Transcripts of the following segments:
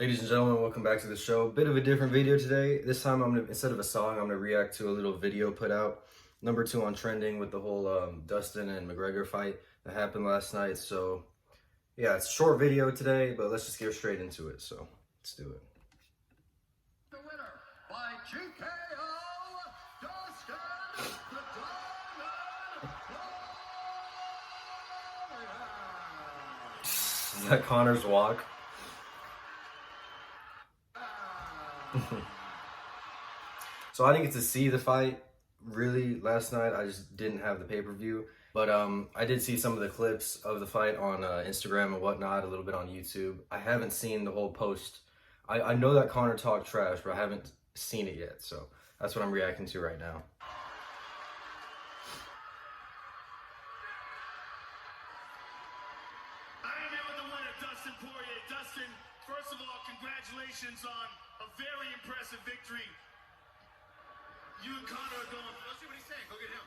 Ladies and gentlemen, welcome back to the show. Bit of a different video today. This time, instead of a song, I'm gonna react to a little video put out. #2 on trending with the whole Dustin and McGregor fight that happened last night. So, yeah, it's a short video today, but let's just get straight into it. So, let's do it. The winner by TKO, Dustin the Diamond Poirier. Is that Connor's walk? So I didn't get to see the fight really last night. I just didn't have the pay-per-view. But I did see some of the clips of the fight on Instagram and whatnot, a little bit on YouTube. I haven't seen the whole post. I know that Connor talked trash, but I haven't seen it yet. So that's what I'm reacting to right now. I am here with the winner, Dustin Poirier. Dustin, first of all, congratulations on a very impressive victory. You and Connor are going. Let's see what he's saying. Go get him.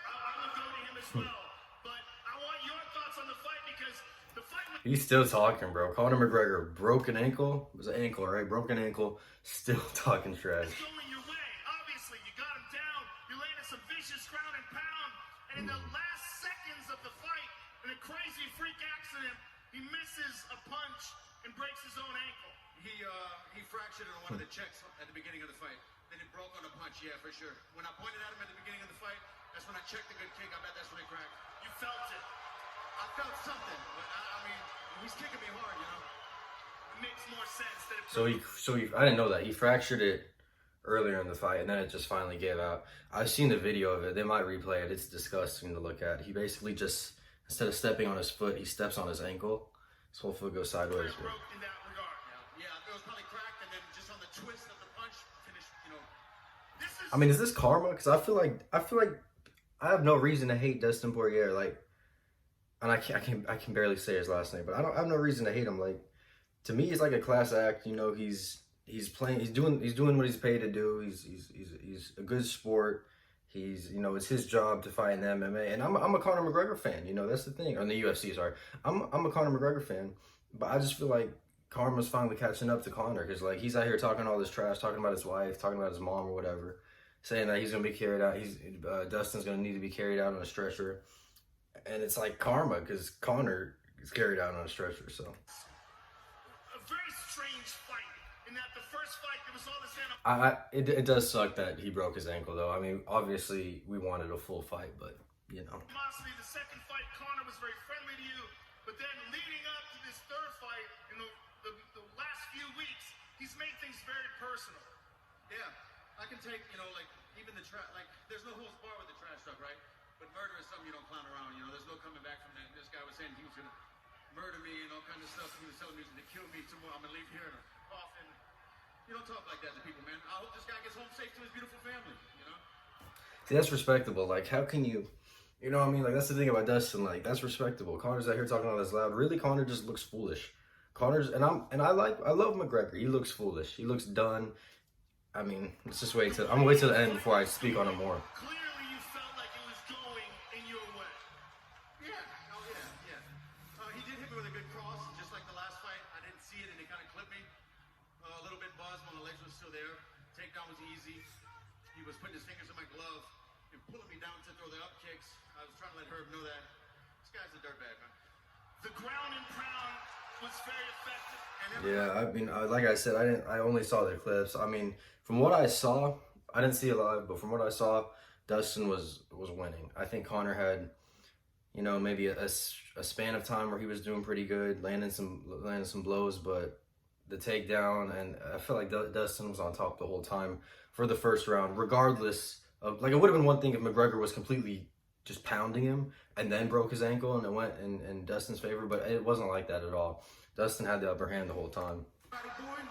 I'm going to go to him as well. But I want your thoughts on the fight because the fight. He's still talking, bro. Conor McGregor, broken ankle. It was an ankle, right? Broken ankle. Still talking trash. It's going your way. Obviously, you got him down. You landed some vicious ground and pound. And in the last seconds of the fight, in a crazy freak accident, he misses a punch and breaks his own ankle. He fractured it on one of the checks at the beginning of the fight. Then it broke on a punch, yeah, for sure. When I pointed at him at the beginning of the fight, that's when I checked the good kick. I bet that's when it cracked. You felt it. I felt something, but I mean, he's kicking me hard, you know. It makes more sense that it So I didn't know that. He fractured it earlier in the fight, and then it just finally gave out. I've seen the video of it. They might replay it. It's disgusting to look at. He basically just, instead of stepping on his foot, he steps on his ankle. His whole foot goes sideways. broke in that regard. Yeah, it was probably cracked, and then just on the twist of the punch, finished, you know. I mean, is this karma? Because I feel like I have no reason to hate Dustin Poirier. Like, and I can barely say his last name, but I have no reason to hate him. Like, to me, he's like a class act. You know, he's doing what he's paid to do. He's a good sport. He's, you know, it's his job to fight in the MMA, and I'm a Conor McGregor fan. You know, that's the thing. On the UFC, sorry, I'm a Conor McGregor fan, but I just feel like karma's finally catching up to Conor because like he's out here talking all this trash, talking about his wife, talking about his mom or whatever, saying that he's gonna be carried out. Dustin's gonna need to be carried out on a stretcher, and it's like karma because Conor is carried out on a stretcher. So A very strange fight. In that the first fight, there was all this it does suck that he broke his ankle though. I mean, obviously we wanted a full fight, but you know. animosity. The second fight, Connor was very friendly to you, but then leading up to this third fight in the last few weeks, he's made things very personal. Yeah, I can take, you know, like, even the like, there's no holds bar with the trash talk, right? But murder is something you don't clown around, you know, there's no coming back from that. This guy was saying he was gonna murder me and all kinds of stuff. He was telling me he was gonna kill me tomorrow. I'm gonna leave here in a coffin. You don't talk like that to people, man. I hope this guy gets home safe to his beautiful family, you know? See, that's respectable. Like, how can you know what I mean? Like, that's the thing about Dustin. Like, that's respectable. Connor's out here talking all this loud. Really, Connor just looks foolish. I love McGregor. He looks foolish. He looks done. I mean, let's just wait till I'm gonna wait till the end before I speak on him more. Clearly, you felt like it was going in your way. Yeah, oh yeah. He did hit me with a good cross, just like the last fight. I didn't see it and it kind of clipped me. A little bit buzzed when the legs were still there. Takedown was easy. He was putting his fingers in my glove and pulling me down to throw the up kicks. I was trying to let Herb know that this guy's a dirtbag, man. The ground and pound was very effective. Yeah, I mean, like I said, I only saw the clips. I mean, from what I saw, I didn't see it live, but from what I saw, Dustin was winning. I think Conor had, you know, maybe a span of time where he was doing pretty good, landing some blows, but the takedown, and I feel like Dustin was on top the whole time for the first round, regardless of, like, it would have been one thing if McGregor was completely just pounding him and then broke his ankle and it went in Dustin's favor, but it wasn't like that at all. Dustin had the upper hand the whole time. Everybody booing.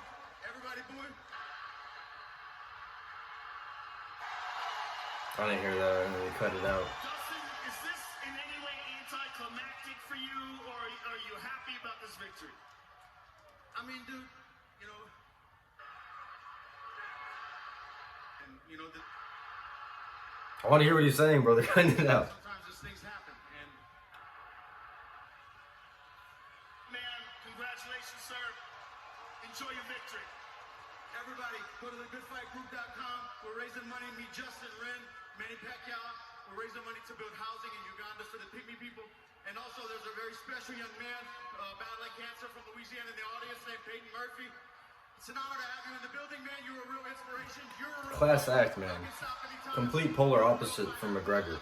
I didn't hear that, and they cut it out. Dustin, is this in any way anticlimactic for you, or are you happy about this victory? I mean, dude, you know, and you know the. I want to hear what he's saying, bro. They're cutting it out. Sometimes these things happen, and Man, congratulations, sir. Enjoy your victory. Everybody, go to thegoodfightgroup.com. We're raising money. Meet Justin Ren, Manny Pacquiao. We're raising money to build housing in Uganda for the Pygmy people. And also, there's a very special young man battling cancer from Louisiana in the audience named Peyton Murphy. It's an honor to have you in the building, man. You're a real inspiration. You're a real Class act, man. Complete polar opposite from McGregor.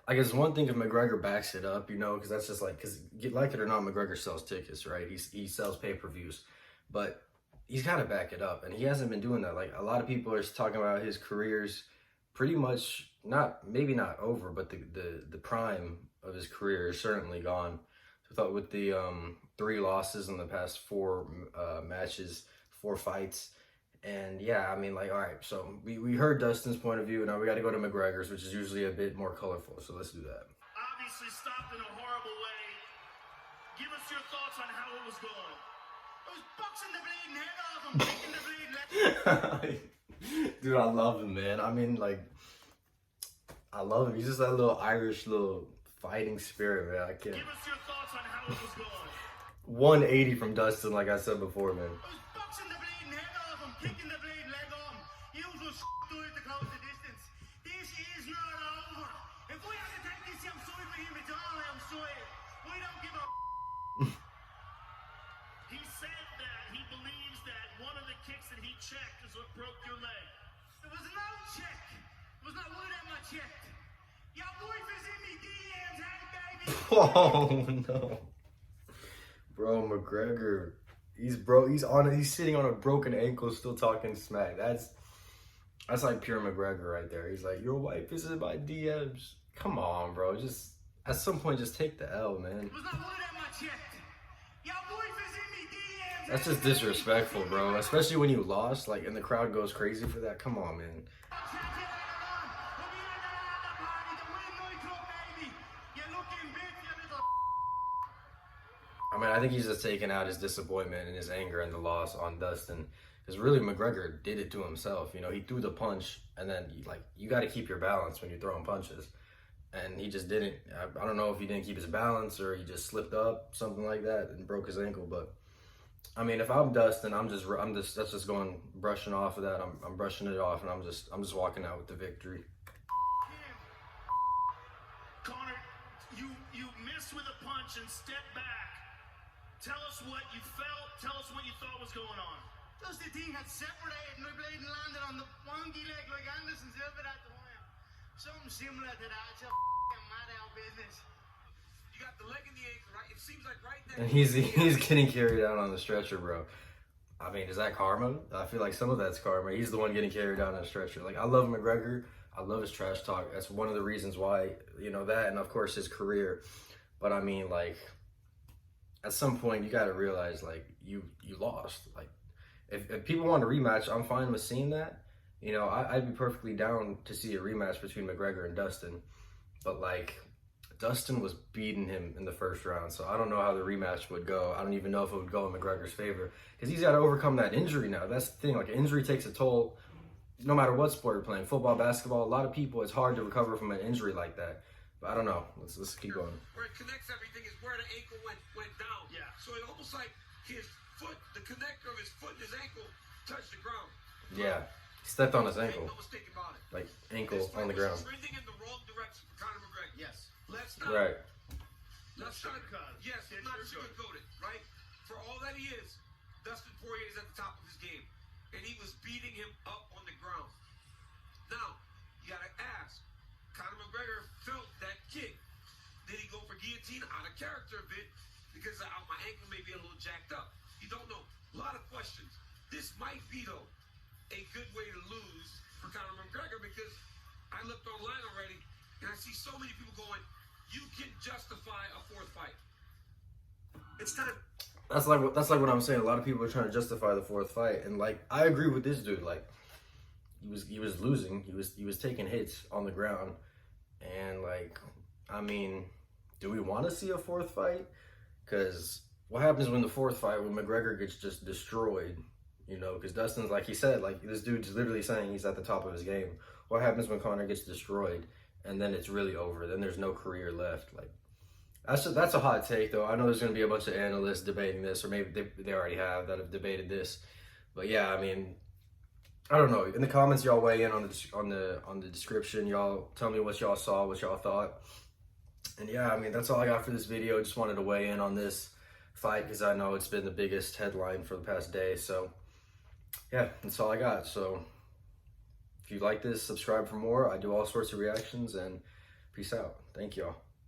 I guess one thing if McGregor backs it up, you know, because that's just like, because like it or not, McGregor sells tickets, right? He sells pay-per-views, but he's got to back it up, and he hasn't been doing that. Like, a lot of people are talking about his career's pretty much maybe not over, but the prime of his career is certainly gone. I thought with the 3 losses in the past 4 matches, 4 fights. And yeah, I mean, like, all right, so we heard Dustin's point of view. Now we got to go to McGregor's, which is usually a bit more colorful. So let's do that. Obviously stopped in a horrible way. Give us your thoughts on how it was going. I was boxing the bleeding head off and breaking the bleeding leg. Dude, I love him, man. I mean, like, I love him. He's just that little Irish, little fighting spirit, man. I can't. Give us your thoughts on how it was going. 180 from Dustin, like I said before, man. I was boxing the bleeding head off and kicking the bleeding leg off. You will do it to close the distance. This is not over. If we have to take this, I'm sorry for him. It's all I'm sorry. We don't give a. He said that he believes that one of the kicks that he checked is what broke your leg. There was no check. There was not one of them I checked. Your wife is in me DMs, hey baby. Oh no, bro, McGregor, he's sitting on a broken ankle, still talking smack. That's like pure McGregor right there. He's like, your wife is in my DMs. Come on, bro, just at some point, just take the L, man. There was not one of them I checked. Your wife is in me DMs. That's just disrespectful, bro. Especially when you lost, like, and the crowd goes crazy for that. Come on, man. I mean, I think he's just taking out his disappointment and his anger and the loss on Dustin. Because really, McGregor did it to himself. You know, he threw the punch, and then, you got to keep your balance when you're throwing punches. And he just didn't. I don't know if he didn't keep his balance or he just slipped up, something like that, and broke his ankle. But, I mean, if I'm Dustin, that's just going, brushing off of that. I'm brushing it off, and I'm just walking out with the victory. Connor, you missed with a punch and stepped back. Tell us what you felt. Tell us what you thought was going on. Just the thing had separated and my blade landed on the wonky leg like Anderson's over at the wire. Something similar to that. It's a mad out business. You got the leg and the ankle, right? It seems like right there. And he's getting carried out on the stretcher, bro. I mean, is that karma? I feel like some of that's karma. He's the one getting carried out on a stretcher. Like, I love McGregor. I love his trash talk. That's one of the reasons why, you know, that, and of course his career. But I mean, like, at some point you got to realize, like, you lost. Like, if people want a rematch, I'm fine with seeing that. You know, I'd be perfectly down to see a rematch between McGregor and Dustin. But, like, Dustin was beating him in the first round, so I don't know how the rematch would go. I don't even know if it would go in McGregor's favor, because he's got to overcome that injury now. That's the thing. Like, injury takes a toll no matter what sport you're playing. Football, basketball, a lot of people, it's hard to recover from an injury like that. But I don't know. Let's keep going. Where it connects everything is where the ankle went down. Yeah. So it almost like his foot, the connector of his foot and his ankle touched the ground. Yeah. He stepped on his ankle. Make no mistake about it. Like, ankle This fight on the was ground. trending in the wrong direction for Conor McGregor. Yes. Let's not. Right. Let's not. Yes, Yeah, not sure. sugarcoat it, right? For all that he is, Dustin Poirier is at the top of his game, and he was beating him up on the ground. Now, you gotta ask. Conor McGregor felt that kick. Did he go for guillotine? Out of character a bit, because my ankle may be a little jacked up. You don't know. A lot of questions. This might be, though, a good way to lose for Conor McGregor, because I looked online already, and I see so many people going, you can justify a fourth fight. It's time. That's like what I'm saying. A lot of people are trying to justify the fourth fight, and, like, I agree with this dude. Like, he was losing. He was taking hits on the ground, and, like, I mean, do we want to see a fourth fight? Because what happens when the fourth fight, when McGregor gets just destroyed? You know, because Dustin's, like he said, like, this dude's literally saying he's at the top of his game. What happens when Conor gets destroyed, and then it's really over? Then there's no career left. Like, That's a hot take, though. I know there's going to be a bunch of analysts debating this, or maybe they already have that have debated this. But yeah, I mean, I don't know. In the comments, y'all weigh in on the description. Y'all tell me what y'all saw, what y'all thought. And yeah, I mean, that's all I got for this video. Just wanted to weigh in on this fight because I know it's been the biggest headline for the past day. So yeah, that's all I got. So if you like this, subscribe for more. I do all sorts of reactions, and peace out. Thank y'all.